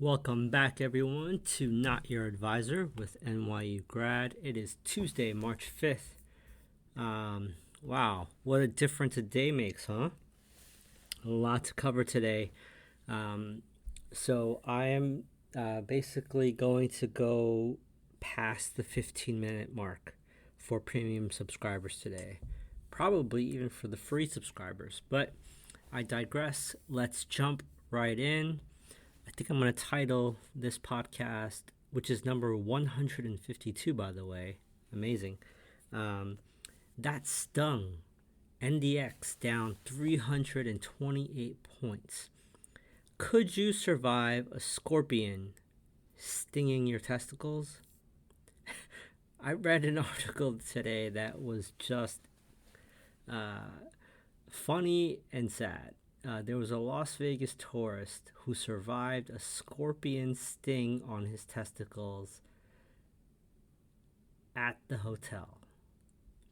Welcome back, everyone, to Not Your Advisor with NYU Grad. It is Tuesday, March 5th. Wow, what a difference a day makes, huh? A lot to cover today. So I am basically going to go past the 15-minute mark for premium subscribers today. Probably even for the free subscribers. But I digress. Let's jump right in. I think I'm going to title this podcast, which is number 152, by the way. Amazing. That Stung. NDX down 328 points. Could you survive a scorpion stinging your testicles? I read an article today that was just funny and sad. There was a Las Vegas tourist who survived a scorpion sting on his testicles at the hotel.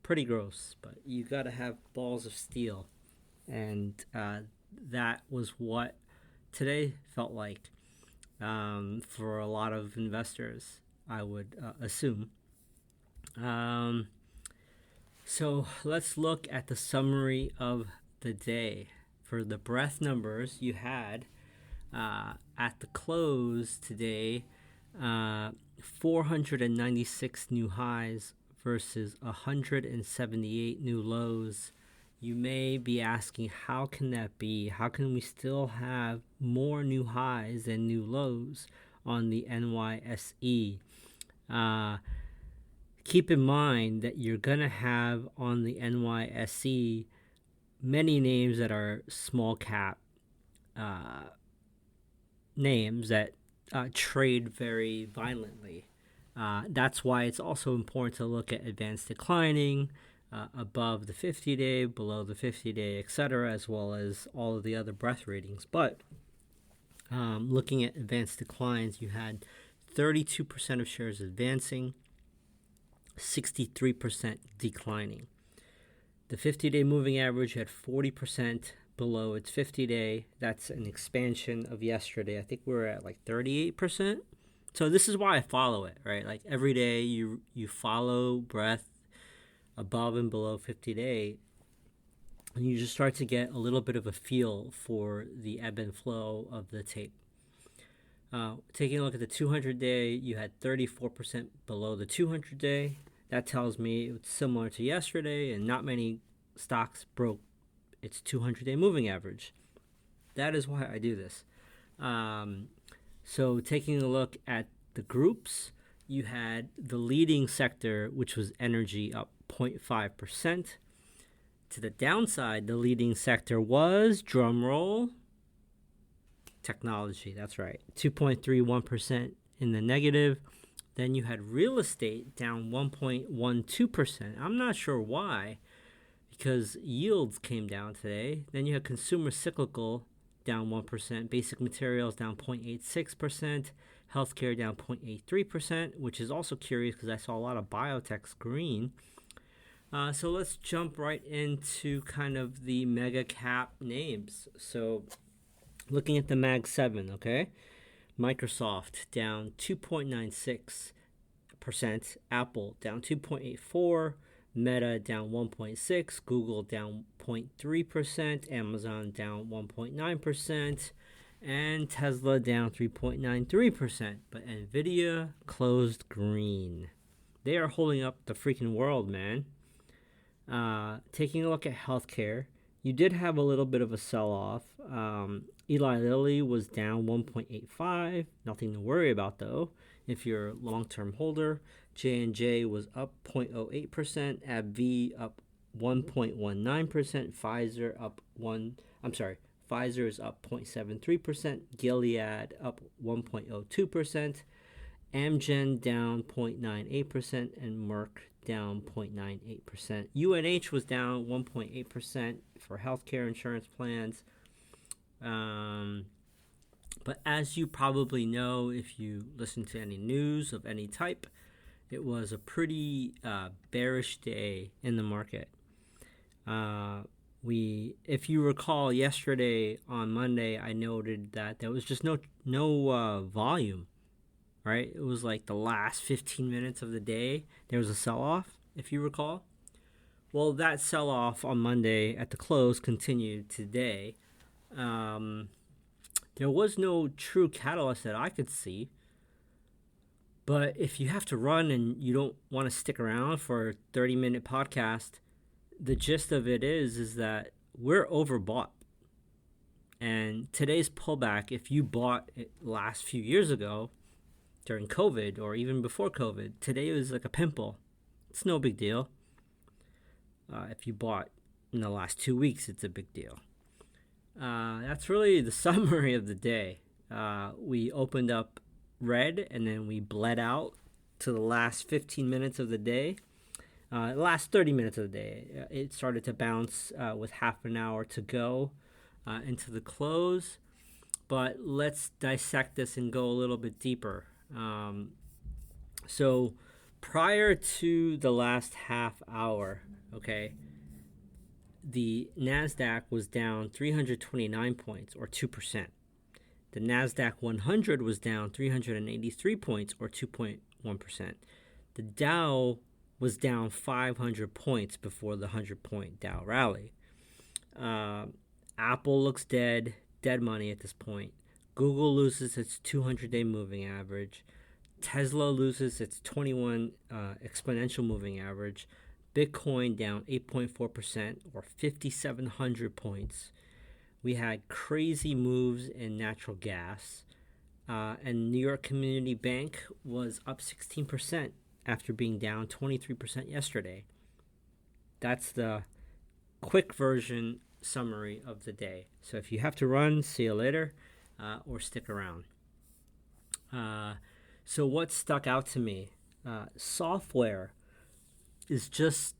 Pretty gross, but you gotta have balls of steel. And that was what today felt like for a lot of investors, I would assume. So let's look at the summary of the day. For the breadth numbers, you had at the close today 496 new highs versus 178 new lows. You may be asking, how can that be? How can we still have more new highs than new lows on the NYSE? Keep in mind that you're going to have on the NYSE many names that are small cap names that trade very violently. That's why it's also important to look at advanced declining, above the 50-day, below the 50-day, etc., as well as all of the other breadth ratings. But looking at advanced declines, you had 32% of shares advancing, 63% declining. The 50-day moving average had 40% below its 50-day. That's an expansion of yesterday. I think we were at like 38%. So this is why I follow it, right? Like every day you follow breadth above and below 50-day, and you just start to get a little bit of a feel for the ebb and flow of the tape. Taking a look at the 200-day, you had 34% below the 200-day. That tells me it's similar to yesterday, and not many stocks broke its 200-day moving average. That is why I do this. So taking a look at the groups, you had the leading sector, which was energy, up 0.5%. To the downside, the leading sector was, drumroll, technology. That's right, 2.31% in the negative. Then you had real estate down 1.12%. I'm not sure why, because yields came down today. Then you had consumer cyclical down 1%, basic materials down 0.86%, healthcare down 0.83%, which is also curious because I saw a lot of biotechs green. So let's jump right into kind of the mega cap names. So looking at the Mag 7, okay? Microsoft down 2.96%, Apple down 2.84%, Meta down 1.6%, Google down 0.3%, Amazon down 1.9%, and Tesla down 3.93%. But Nvidia closed green. They are holding up the freaking world, man. Taking a look at healthcare, you did have a little bit of a sell-off. Eli Lilly was down 1.85%. Nothing to worry about, though, if you're a long-term holder. J&J was up 0.08%. AbbVie up 1.19%. Pfizer is up 0.73%. Gilead up 1.02%. Amgen down 0.98%. And Merck down 0.98%. UNH was down 1.8% for healthcare insurance plans. But as you probably know, if you listen to any news of any type, it was a pretty bearish day in the market. If you recall, yesterday on Monday, I noted that there was just no volume. Right, it was like the last 15 minutes of the day there was a sell-off, if you recall. Well, that sell-off on Monday at the close continued today. There was no true catalyst that I could see. But if you have to run and you don't want to stick around for a 30-minute podcast, the gist of it is that we're overbought. And today's pullback, if you bought it last few years ago during COVID or even before COVID, today was like a pimple. It's no big deal. If you bought in the last 2 weeks, it's a big deal. That's really the summary of the day. We opened up red and then we bled out to the last 15 minutes of the day. Last 30 minutes of the day, it started to bounce with half an hour to go into the close. But let's dissect this and go a little bit deeper. So prior to the last half hour, okay, the NASDAQ was down 329 points, or 2%. The NASDAQ 100 was down 383 points, or 2.1%. The Dow was down 500 points before the 100-point Dow rally. Apple looks dead money at this point. Google loses its 200-day moving average. Tesla loses its 21 exponential moving average. Bitcoin down 8.4%, or 5,700 points. We had crazy moves in natural gas. And New York Community Bank was up 16% after being down 23% yesterday. That's the quick version summary of the day. So if you have to run, see you later, or stick around. So what stuck out to me? Software is just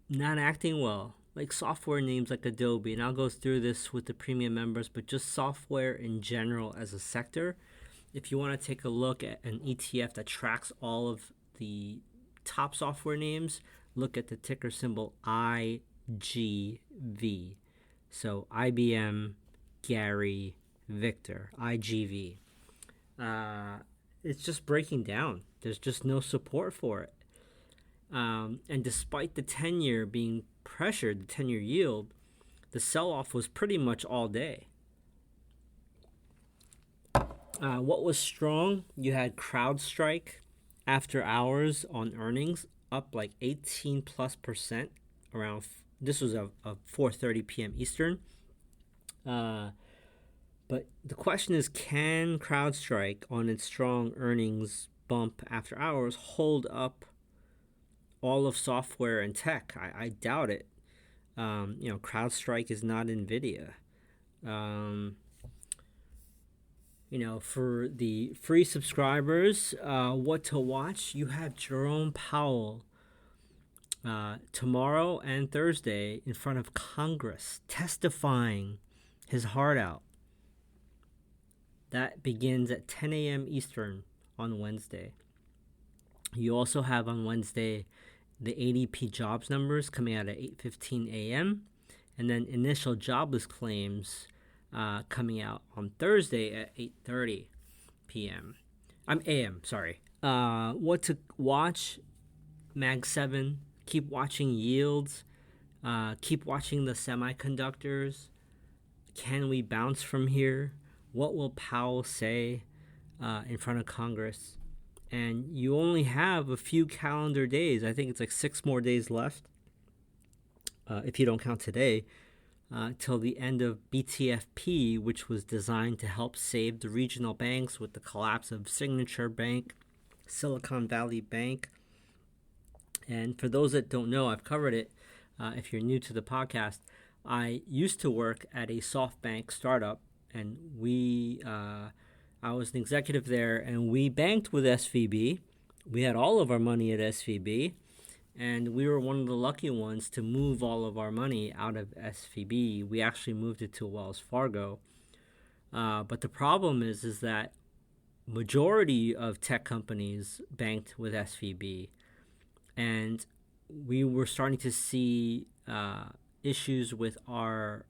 not acting well. Like software names like Adobe, and I'll go through this with the premium members, but just software in general as a sector. If you want to take a look at an ETF that tracks all of the top software names, look at the ticker symbol IGV. So IBM, Gary, Victor, IGV. It's just breaking down. There's just no support for it. And despite the 10-year being pressured, the 10-year yield, the sell-off was pretty much all day. What was strong? You had CrowdStrike after hours on earnings up like 18+% around. This was a 4:30 p.m. Eastern. But the question is, can CrowdStrike on its strong earnings bump after hours hold up all of software and tech? I doubt it. CrowdStrike is not NVIDIA. For the free subscribers, what to watch? You have Jerome Powell tomorrow and Thursday in front of Congress testifying his heart out. That begins at 10 a.m. Eastern on Wednesday. You also have on Wednesday the ADP jobs numbers coming out at 8:15 a.m. and then initial jobless claims coming out on Thursday at 8:30 p.m. a.m. Sorry. What to watch? Mag 7. Keep watching yields. Keep watching the semiconductors. Can we bounce from here? What will Powell say in front of Congress? And you only have a few calendar days. I think it's like 6 more days left, if you don't count today, till the end of BTFP, which was designed to help save the regional banks with the collapse of Signature Bank, Silicon Valley Bank. And for those that don't know, I've covered it. If you're new to the podcast, I used to work at a SoftBank startup, and I was an executive there, and we banked with SVB. We had all of our money at SVB, and we were one of the lucky ones to move all of our money out of SVB. We actually moved it to Wells Fargo. But the problem is that majority of tech companies banked with SVB, and we were starting to see issues with our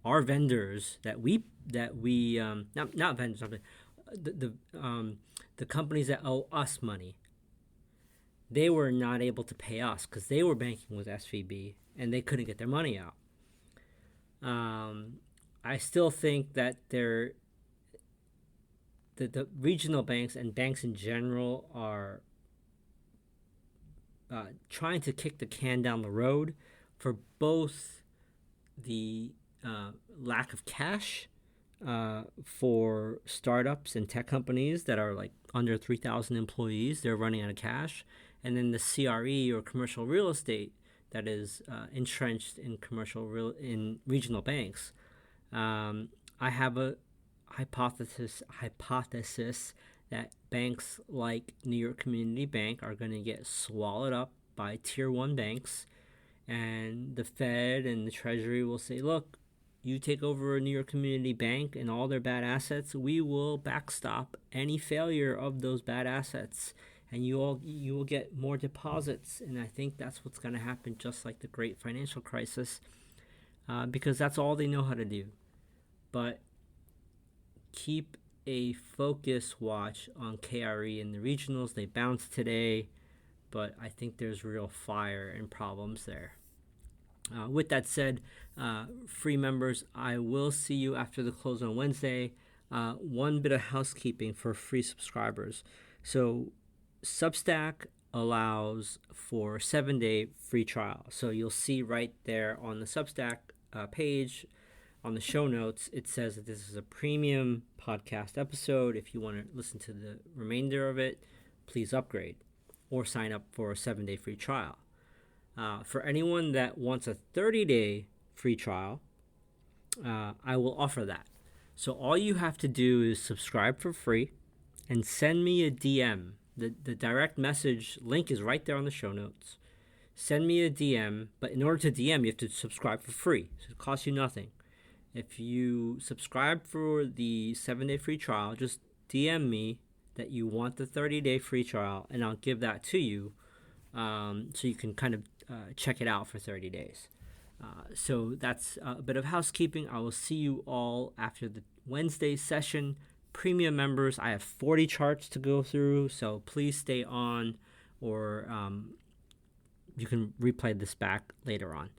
vendors that we not vendors, the companies that owe us money. They were not able to pay us because they were banking with SVB and they couldn't get their money out. I still think that the regional banks and banks in general are trying to kick the can down the road for both the lack of cash for startups and tech companies that are like under 3,000 employees. They're running out of cash. And then the CRE or commercial real estate that is entrenched in in regional banks. I have a hypothesis that banks like New York Community Bank are going to get swallowed up by tier one banks, and the Fed and the Treasury will say, look, you take over a New York Community Bank and all their bad assets, we will backstop any failure of those bad assets, and you will get more deposits. And I think that's what's going to happen, just like the Great Financial Crisis, because that's all they know how to do. But keep a focus watch on KRE and the regionals. They bounced today, but I think there's real fire and problems there. With that said, free members, I will see you after the close on Wednesday. One bit of housekeeping for free subscribers. So Substack allows for a 7-day free trial. So you'll see right there on the Substack page, on the show notes, it says that this is a premium podcast episode. If you want to listen to the remainder of it, please upgrade or sign up for a 7-day free trial. For anyone that wants a 30-day free trial, I will offer that. So all you have to do is subscribe for free and send me a DM. The direct message link is right there on the show notes. Send me a DM, but in order to DM, you have to subscribe for free. So it costs you nothing. If you subscribe for the 7-day free trial, just DM me that you want the 30-day free trial, and I'll give that to you so you can kind of check it out for 30 days. So that's a bit of housekeeping. I will see you all after the Wednesday session. Premium members, I have 40 charts to go through, so please stay on, or you can replay this back later on.